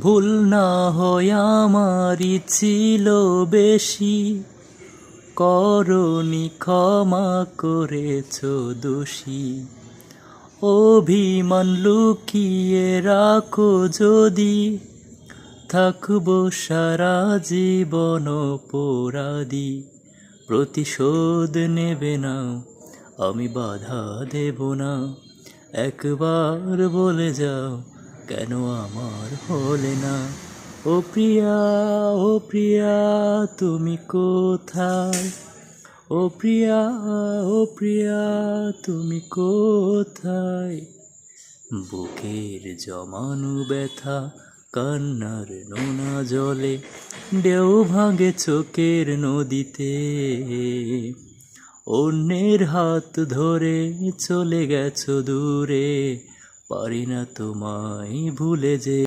ভুল না হয় আমারই ছিল বেশি, করনি ক্ষমা করেছ দোষী। অভিমান লুকিয়ে রাখো যদি, থাকবো সারা জীবন অপরাধী। প্রতিশোধ নেবে না, আমি বাধা দেব না। একবার বলে যাও, কেন আমার হলে না? ও প্রিয়া, ও প্রিয়া, তুমি কোথায়? ও প্রিয়া, ও প্রিয়া, তুমি কোথায়? বুকের জমানো ব্যথা, কান্নার নোনা জলে, ঢেউ ভাঙে চোখের নদীতে। অন্যের হাত ধরে চলে গেছো দূরে, পারি না তোমায় ভুলে যে।